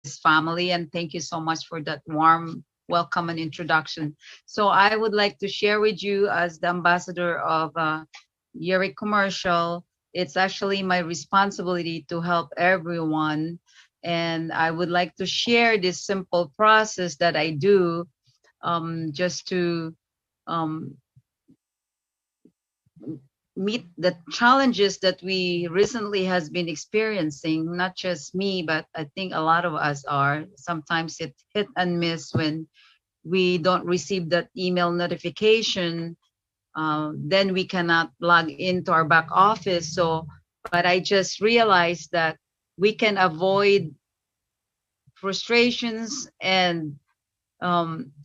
this family, and thank you so much for that warm welcome and introduction. So I would like to share with you as the ambassador of Yereq Commercial. It's actually my responsibility to help everyone, and I would like to share this simple process that I do, just to um, meet the challenges that we recently has been experiencing. Not just me, but I think a lot of us are. Sometimes it hit and miss when we don't receive that email notification. Then we cannot log into our back office. So, but I just realized that we can avoid frustrations and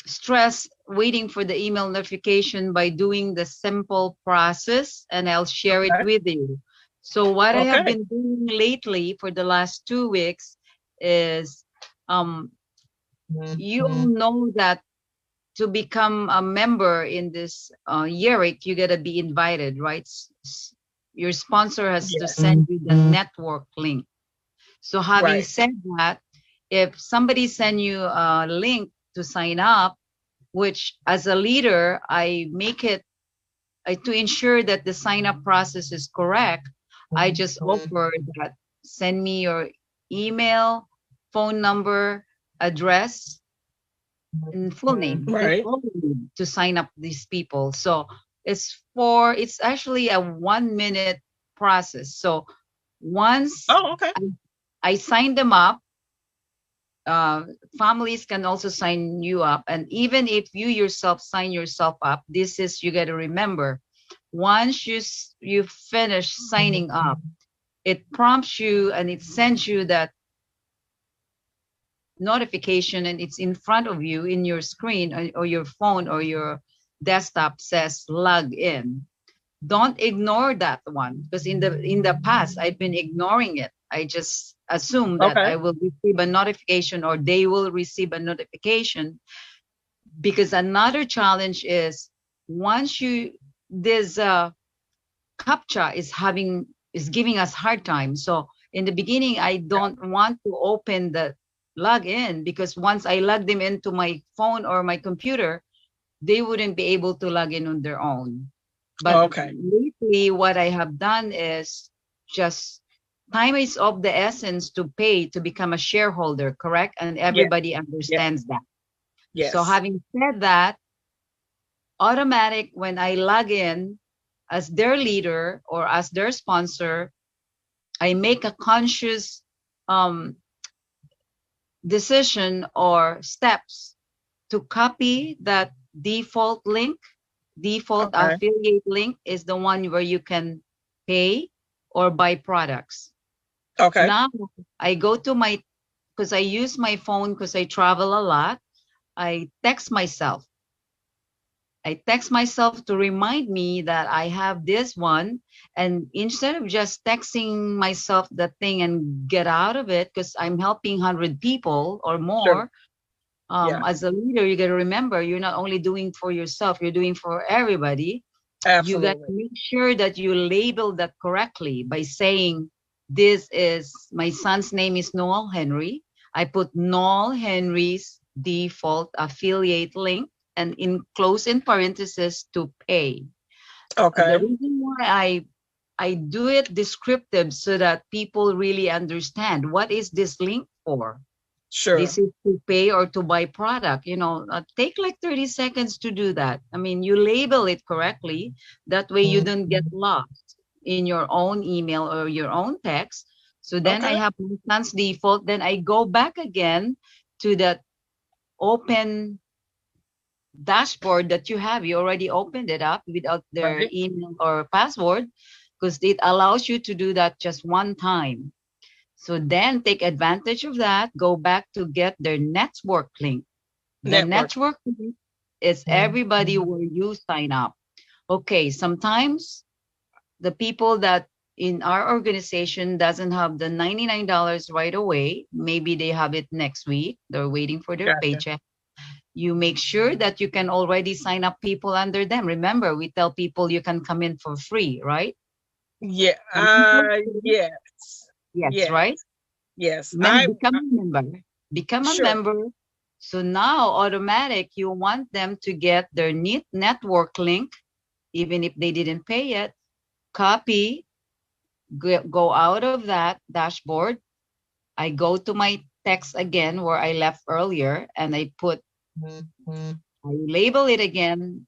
stress waiting for the email notification by doing the simple process, and I'll share it Okay. with you. So what I have Okay. been doing lately for the last 2 weeks is, um, you all Mhm. know that to become a member in this Yereq, you gotta be invited, right? Your sponsor has to Yes. send you the network link. So having Right. said that, if somebody send you a link to sign up, which as a leader, I make it to ensure that the sign up process is correct. I just Mhm. offer that send me your email, phone number, address, and full name. That's Right. all we need to sign up these people. So it's actually a 1 minute process. So once Oh, okay. I, I sign them up, uh, families can also sign you up. And even if you yourself sign yourself up, this is, you got to remember, once you finish signing up, it prompts you and it sends you that notification, and it's in front of you in your screen, or your phone or your desktop, says log in. Don't ignore that one, because in the past I've been ignoring it. I just assume that Okay. I will receive a notification or they will receive a notification. Because another challenge is, once you this captcha is giving us hard time. So in the beginning, I don't want to open the login, because once I log them into my phone or my computer, they wouldn't be able to log in on their own. But Okay. lately, what I have done is just, time is of the essence to pay to become a shareholder, correct? And Yeah. everybody Yeah. understands that. So Yes. having said that, automatic, when I log in as their leader or as their sponsor, I make a conscious um, decision or steps to copy that default link. Default Okay. affiliate link is the one where you can pay or buy products. Okay. Now I go to my, because I use my phone because I travel a lot. I text myself. I text myself to remind me that I have this one. And instead of just texting myself the thing and get out of it, because I'm helping 100 people or Sure. more, Yeah. as a leader, you got to remember, you're not only doing for yourself, you're doing for everybody. You got to Absolutely. make sure that you label that correctly by saying, this is my son's name is Noel Henry. I put Noel Henry's default affiliate link, and in close in parentheses, to pay. The Okay. reason why I do it descriptive, so that people really understand what is this link for. Sure. This is to pay or to buy product. Take like 30 seconds to do that. I mean, you label it correctly. That way you don't get Mhm. lost in your own email or your own text. So then I Okay. have my son's default. Then I go back again to that open dashboard that you have. You already opened it up without their Right. email or password, because it allows you to do that just one time. So then take advantage of that, go back to get their network link. The Network. network link is everybody Mhm. where you sign up. Okay, sometimes the people that in our organization doesn't have the $99 right away, maybe they have it next week. They're waiting for their Gotcha. paycheck. You make sure that you can already sign up people under them. Remember, we tell people you can come in for free, right? Yeah. Come in for free. Yes. Yes, Yes. right? Yes. Become a member. become a Sure. member. So now automatic, you want them to get their network link, even if they didn't pay yet, copy, go out of that dashboard. I go to my text again where I left earlier and I label it again,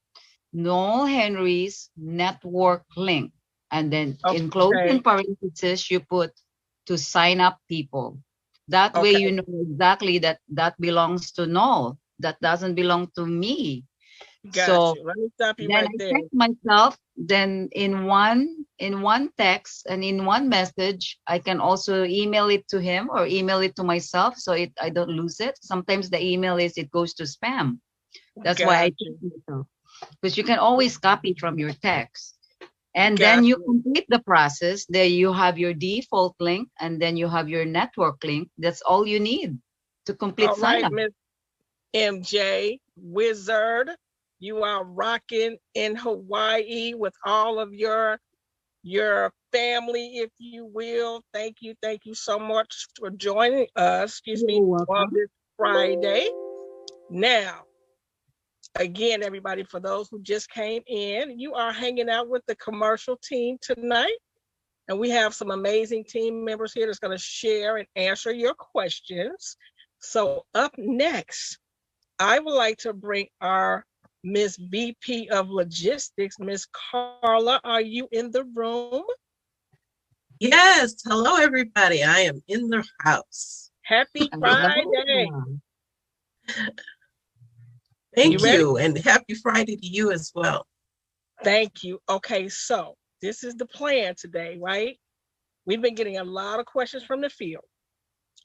Noel Henry's network link. And then in closing parentheses, you put to sign up people. That way you know exactly that that belongs to Noel. That doesn't belong to me. Got you. Let me stop you Then right I there. check myself. Then in one text and in one message, I can also email it to him or email it to myself, so I don't lose it. Sometimes the email it goes to spam. That's why I check myself, because you can always copy from your text. And then you complete the process. There you have your default link, and then you have your network link. That's all you need to complete sign up. Miss MJ Wizard, you are rocking in Hawaii with all of your family, if you will. Thank you so much for joining us. Excuse me, on this Friday. Now, again, everybody, for those who just came in, you are hanging out with the commercial team tonight. And we have some amazing team members here that's going to share and answer your questions. So up next, I would like to bring our Miss VP of Logistics, Miss Carla. Are you in the room? Yes. Hello, everybody. I am in the house. Happy Friday. Thank you. And happy Friday to you as well. Thank you. Okay, so this is the plan today, right? We've been getting a lot of questions from the field.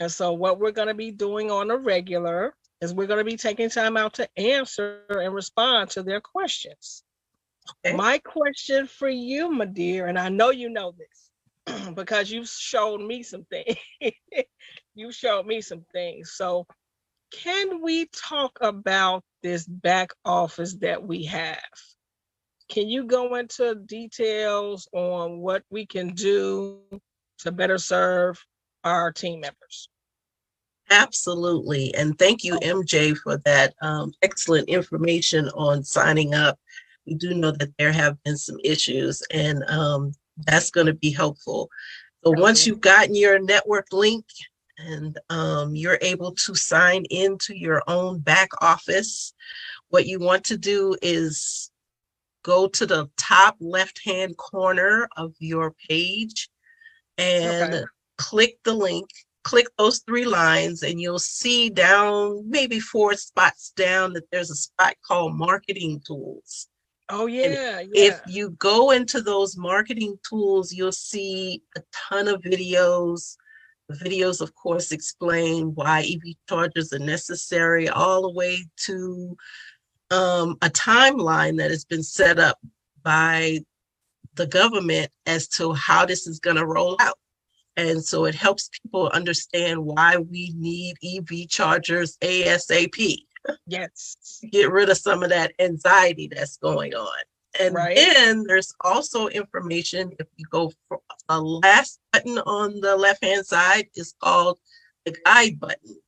And so what we're going to be doing on a regular is we're going to be taking time out to answer and respond to their questions. Okay. My question for you, my dear, and I know you know this because you've showed me some things. You showed me some things. So can we talk about this back office that we have? Can you go into details on what we can do to better serve our team members? Absolutely. And thank you, MJ, for that excellent information on signing up. We do know that there have been some issues, and that's going to be helpful. So once you've gotten your network link and you're able to sign into your own back office, what you want to do is go to the top left-hand corner of your page and click the link. Click those 3 lines and you'll see down, maybe 4 spots down, that there's a spot called marketing tools. Oh, yeah. If you go into those marketing tools, you'll see a ton of videos. The videos, of course, explain why EV chargers are necessary, all the way to a timeline that has been set up by the government as to how this is going to roll out. And so it helps people understand why we need EV chargers ASAP. Yes. Get rid of some of that anxiety that's going on. And then there's also information, if you go for the last button on the left-hand side is called the guide button.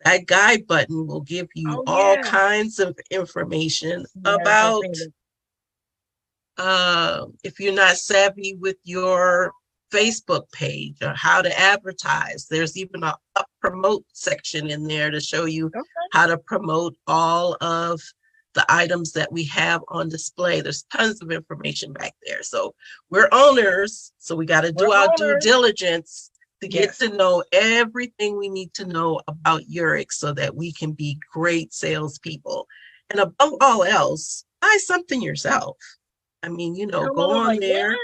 That guide button will give you all kinds of information about if you're not savvy with your Facebook page or how to advertise. There's even a promote section in there to show you how to promote all of the items that we have on display. There's tons of information back there. So we're owners, so we got to do our due diligence to get to know everything we need to know about Yereq so that we can be great salespeople. And above all else, buy something yourself. I mean, you know, go on there.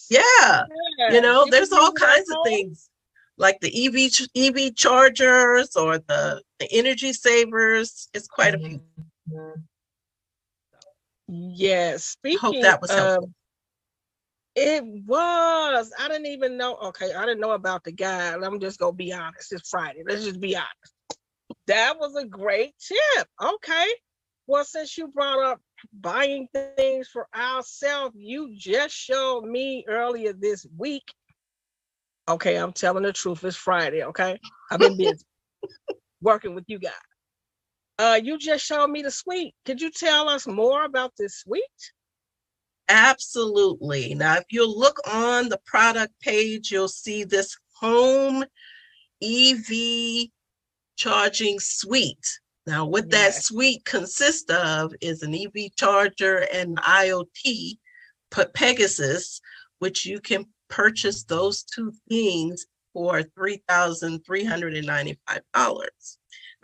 You know, there's all kinds of things like the EV chargers or the energy savers. It's quite a few. Yes. Speaking I hope that was helpful. It was. I didn't even know. Okay, I didn't know about the guide. I'm just going to be honest. It's Friday. Let's just be honest. That was a great tip. Okay. Well, since you brought up buying things for ourselves, you just showed me earlier this week. Okay, I'm telling the truth. It's Friday, okay? I've been busy. working with you guys. You just showed me the suite. Could you tell us more about this suite? Absolutely. Now, if you look on the product page, you'll see this home EV charging suite. Now, what that suite consists of is an EV charger and IoT Pegasus, which you can purchase those two things for $3,395.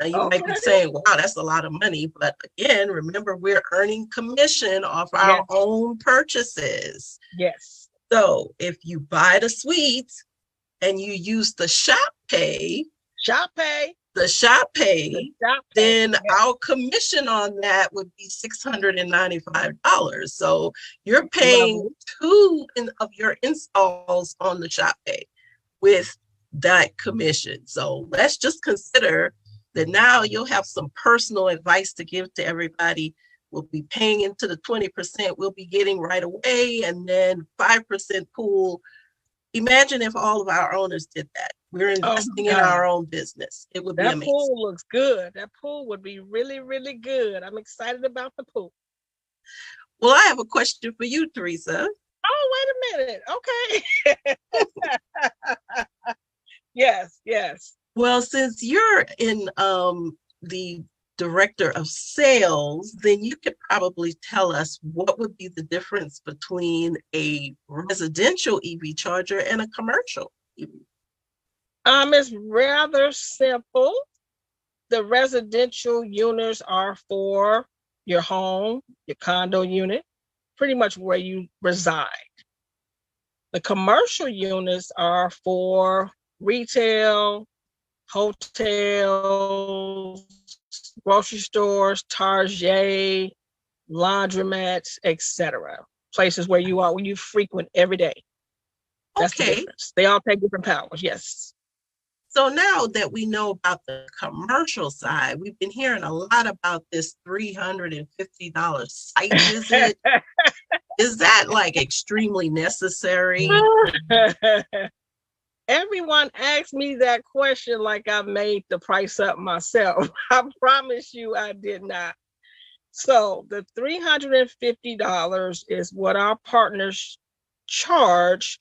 Now, you might be saying, wow, that's a lot of money. But again, remember, we're earning commission off our own purchases. Yes. So if you buy the suite and you use the shop pay, then our commission on that would be $695. So you're paying two of your installs on the shop pay with that commission. So let's just consider that now you'll have some personal advice to give to everybody. We'll be paying into the 20% we'll be getting right away, and then 5% pool. Imagine if all of our owners did that. We're investing in our own business. It would be amazing. That pool looks good. That pool would be really, really good. I'm excited about the pool. Well, I have a question for you, Teresa. Oh, wait a minute. Okay. Yes. Well, since you're in the director of sales, then you could probably tell us what would be the difference between a residential EV charger and a commercial EV. It's rather simple. The residential units are for your home, your condo unit, pretty much where you reside. The commercial units are for retail, hotels, grocery stores, Target, laundromats, etc. Places where you frequent every day. That's the difference. They all take different powers. Yes. So now that we know about the commercial side, we've been hearing a lot about this $350 site visit. Is that like extremely necessary? Everyone asks me that question like I made the price up myself. I promise you I did not. So the $350 is what our partners charge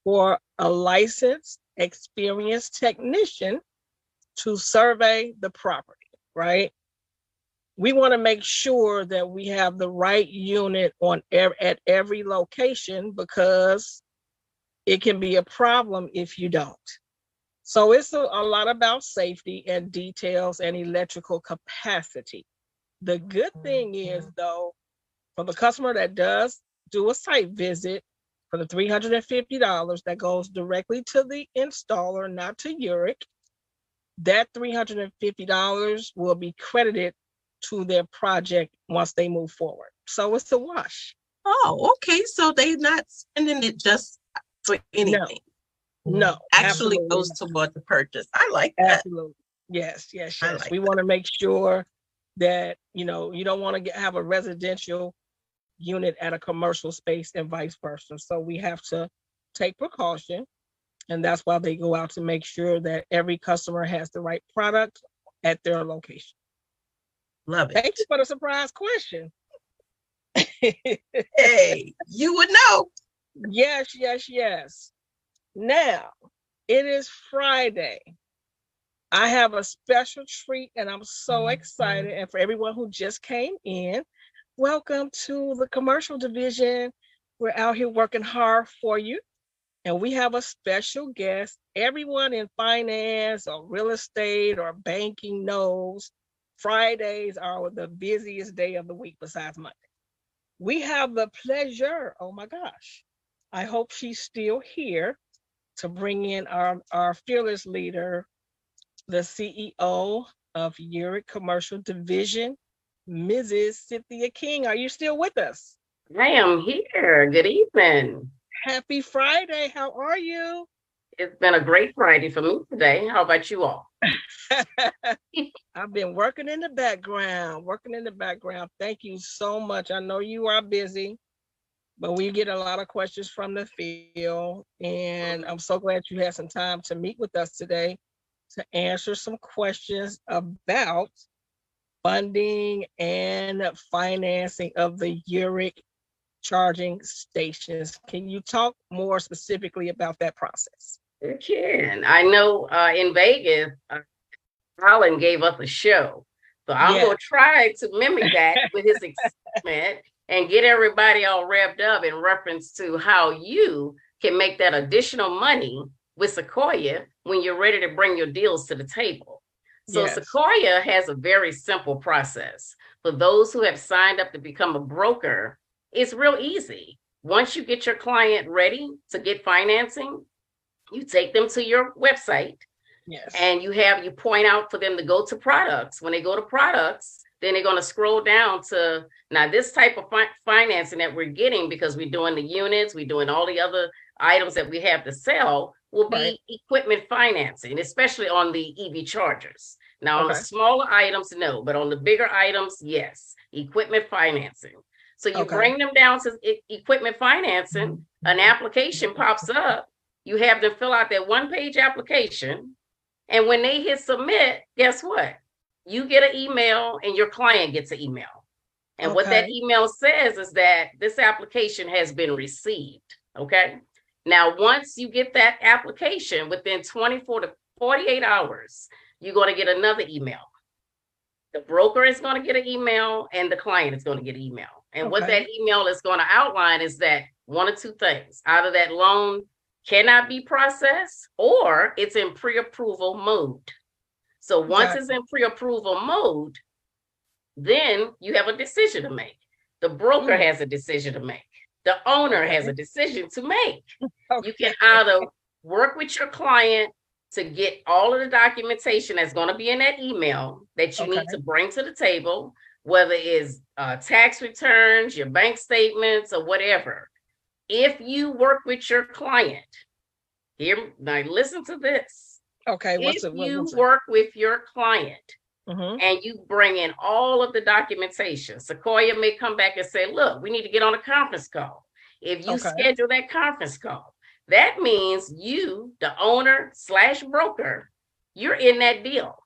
for a licensed, experienced technician to survey the property, right? We want to make sure that we have the right unit at every location, because it can be a problem if you don't. So it's a lot about safety and details and electrical capacity. The good thing is, though, for the customer that does do a site visit, for the $350 that goes directly to the installer, not to Yereq, that $350 will be credited to their project once they move forward. So it's a wash. Oh, okay. So they're not spending it just for anything. No. Actually goes toward the purchase. I like that. Absolutely. Yes. Like we want to make sure that, you don't want to have a residential unit at a commercial space and vice versa. So we have to take precaution. And that's why they go out to make sure that every customer has the right product at their location. Love it. Thank you for the surprise question. Hey, you would know. Yes. Now, it is Friday. I have a special treat and I'm so excited. And for everyone who just came in, welcome to the commercial division. We're out here working hard for you. And we have a special guest. Everyone in finance or real estate or banking knows Fridays are the busiest day of the week besides Monday. We have the pleasure, oh my gosh, I hope she's still here, to bring in our fearless leader, the CEO of Yereq Commercial Division, Mrs. Cynthia King. Are you still with us? I am here. Good evening. Happy Friday. How are you? It's been a great Friday for me today. How about you all? I've been working in the background. Thank you so much. I know you are busy, but we get a lot of questions from the field, and I'm so glad you had some time to meet with us today to answer some questions about funding and financing of the Yereq charging stations. Can you talk more specifically about that process? You can. I know in Vegas, Colin gave us a show. So I'm going to try to mimic that with his excitement and get everybody all revved up in reference to how you can make that additional money with Sequoia when you're ready to bring your deals to the table. So Sequoia has a very simple process. For those who have signed up to become a broker, it's real easy. Once you get your client ready to get financing, you take them to your website. Yes. And you point out for them to go to products. When they go to products, then they're going to scroll down to, now this type of financing that we're getting, because we're doing the units, we're doing all the other items that we have to sell, will be equipment financing, especially on the EV chargers. Now on the smaller items, no, but on the bigger items, yes, equipment financing. So you bring them down to equipment financing, an application pops up, you have them fill out that one-page application. And when they hit submit, guess what? You get an email and your client gets an email. And what that email says is that this application has been received. Okay. Now, once you get that application, within 24 to 48 hours, you're going to get another email. The broker is going to get an email and the client is going to get an email. And what that email is going to outline is that one or two things. Either that loan cannot be processed or it's in pre-approval mode. So once it's in pre-approval mode, then you have a decision to make. The broker has a decision to make. The owner has a decision to make. You can either work with your client to get all of the documentation that's going to be in that email that you need to bring to the table, whether it's tax returns, your bank statements, or whatever. If you work with your client, here, now listen to this. If you work with your client and you bring in all of the documentation, Sequoia may come back and say, look, we need to get on a conference call. If you schedule that conference call, that means you, the owner / broker, you're in that deal.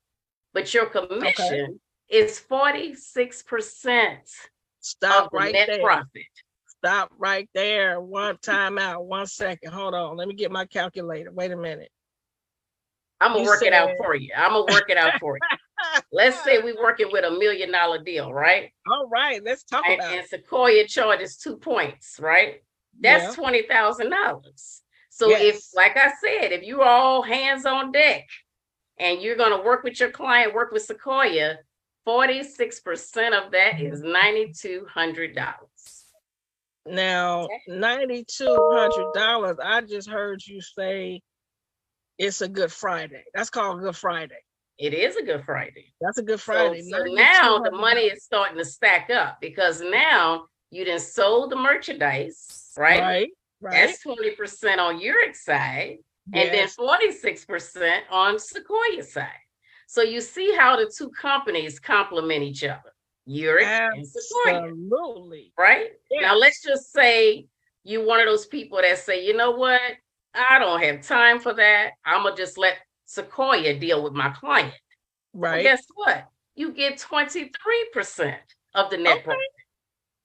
But your commission is 46% Stop of the right net there. profit. Stop right there. One time out. 1 second. Hold on. Let me get my calculator. Wait a minute. I'm going to work it out for you. Let's say we're working with $1 million deal, right? All right. Let's talk about it. And Sequoia charges 2 points, right? That's $20,000. So if, like I said, if you're all hands on deck and you're going to work with your client, work with Sequoia, 46% of that is $9,200. Now, $9,200, I just heard you say it's a Good Friday. That's called Good Friday. It is a Good Friday. That's a Good Friday. So now the money is starting to stack up because now you done sold the merchandise, right? That's 20% on Yereq's side and then 46% on Sequoia's side. So you see how the two companies complement each other. Yereq and Sequoia. Absolutely. Right? Yes. Now, let's just say you're one of those people that say, you know what? I don't have time for that. I'm going to just let Sequoia deal with my client. Right. Well, guess what? You get 23% of the net profit.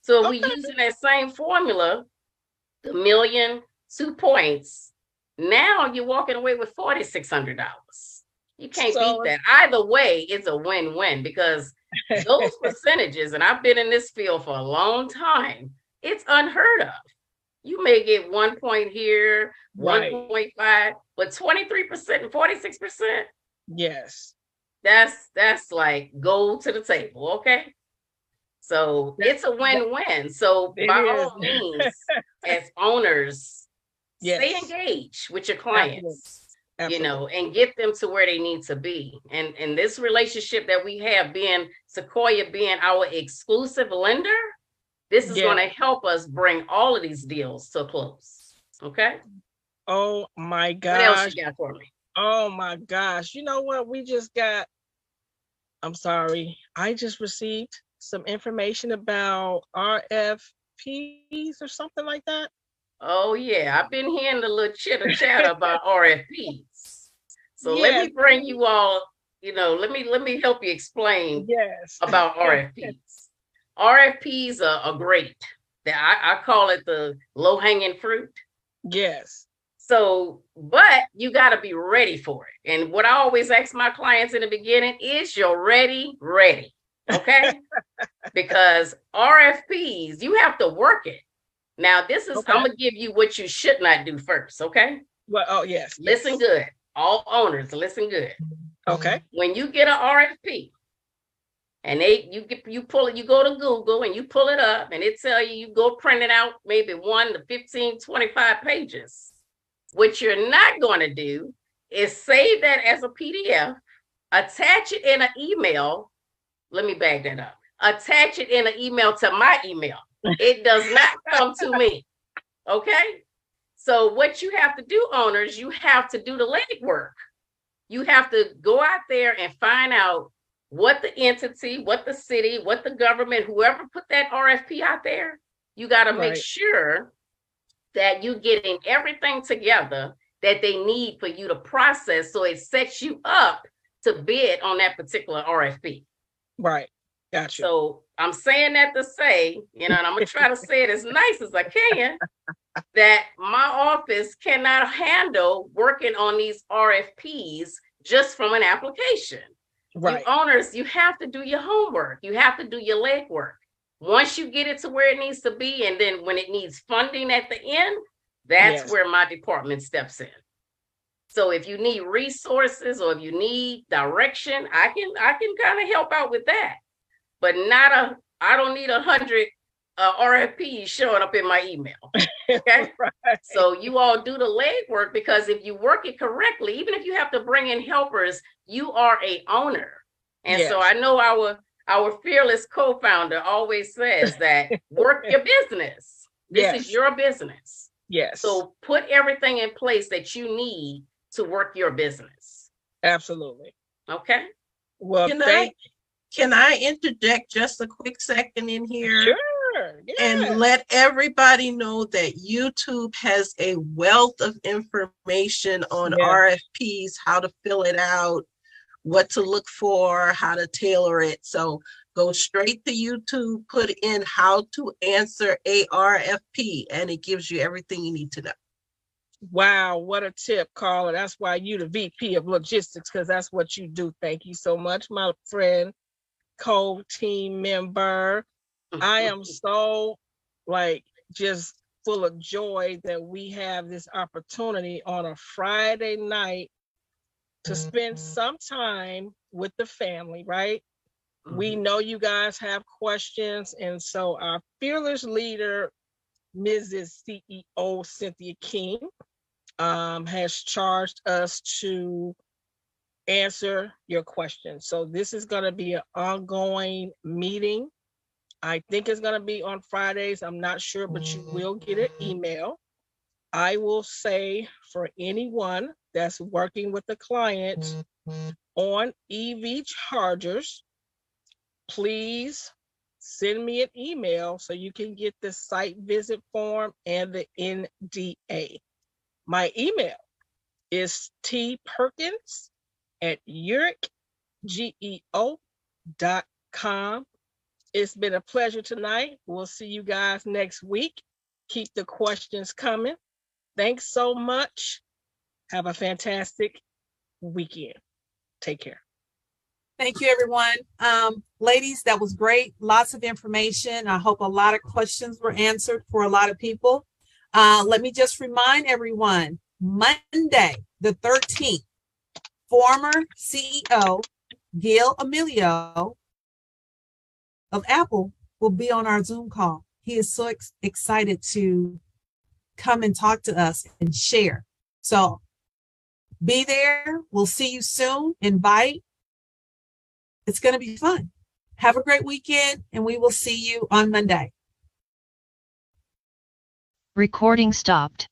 So if we're using that same formula, the million, 2 points, now you're walking away with $4,600. You can't beat that. Either way, it's a win-win because those percentages, and I've been in this field for a long time, it's unheard of. You may get 1 point here, 1.5, but 23% and 46%. Yes. That's like gold to the table, okay? So it's a win-win. So by all means, as owners, stay engaged with your clients. Absolutely. You know, and get them to where they need to be. And this relationship that we have, being Sequoia being our exclusive lender, this is going to help us bring all of these deals to a close. Okay. Oh my gosh. What else you got for me? Oh my gosh. You know what? I'm sorry. I just received some information about RFPs or something like that. Oh yeah, I've been hearing the little chitter chatter about RFPs. So let me bring you all, let me help you explain about RFPs. RFPs are great. I call it the low-hanging fruit. Yes. So, but you got to be ready for it. And what I always ask my clients in the beginning is, you're ready? Okay? Because RFPs, you have to work it. Now, I'm going to give you what you should not do first, okay? Well, yes. Listen good. All owners, listen good. Okay. When you get an RFP and you pull it, you go to Google and you pull it up and it tell you go print it out, maybe 1 to 15, 25 pages. What you're not going to do is save that as a PDF, attach it in an email. Let me back that up. Attach it in an email to my email. It does not come to me. Okay? So what you have to do, owners, you have to do the legwork. You have to go out there and find out what the entity, what the city, what the government, whoever put that RFP out there, you got to make sure that you're getting everything together that they need for you to process, so it sets you up to bid on that particular RFP. Right. Gotcha. So I'm saying that to say, and I'm going to try to say it as nice as I can, that my office cannot handle working on these RFPs just from an application. Right. You owners, you have to do your homework. You have to do your legwork. Once you get it to where it needs to be, and then when it needs funding at the end, that's where my department steps in. So if you need resources or if you need direction, I can kind of help out with that. But I don't need 100 RFPs showing up in my email. Okay. Right. So you all do the legwork, because if you work it correctly, even if you have to bring in helpers, you are a owner. And so I know our fearless co-founder always says that work your business. This is your business. Yes. So put everything in place that you need to work your business. Absolutely. Okay. Well, can I interject just a quick second in here? Sure. Yeah. And let everybody know that YouTube has a wealth of information on RFPs, how to fill it out, what to look for, how to tailor it. So go straight to YouTube, put in how to answer a RFP, and it gives you everything you need to know. Wow, what a tip, Carla. That's why you the VP of logistics, because that's what you do. Thank you so much, my friend, co-team member. I am so just full of joy that we have this opportunity on a Friday night to spend some time with the family, right? We know you guys have questions. And so our fearless leader, Mrs. CEO Cynthia King, has charged us to answer your questions. So this is going to be an ongoing meeting. I think it's going to be on Fridays. I'm not sure, but you will get an email. I will say, for anyone that's working with the client on EV chargers, please send me an email so you can get the site visit form and the NDA. My email is tperkins@yereq.com. It's been a pleasure tonight. We'll see you guys next week. Keep the questions coming. Thanks so much. Have a fantastic weekend. Take care. Thank you, everyone. Ladies, that was great. Lots of information. I hope a lot of questions were answered for a lot of people. Let me just remind everyone, Monday, the 13th, former CEO Gil Amelio of Apple will be on our Zoom call. He is so excited to come and talk to us and share. So be there. We'll see you soon. Invite. It's going to be fun. Have a great weekend, and we will see you on Monday. Recording stopped.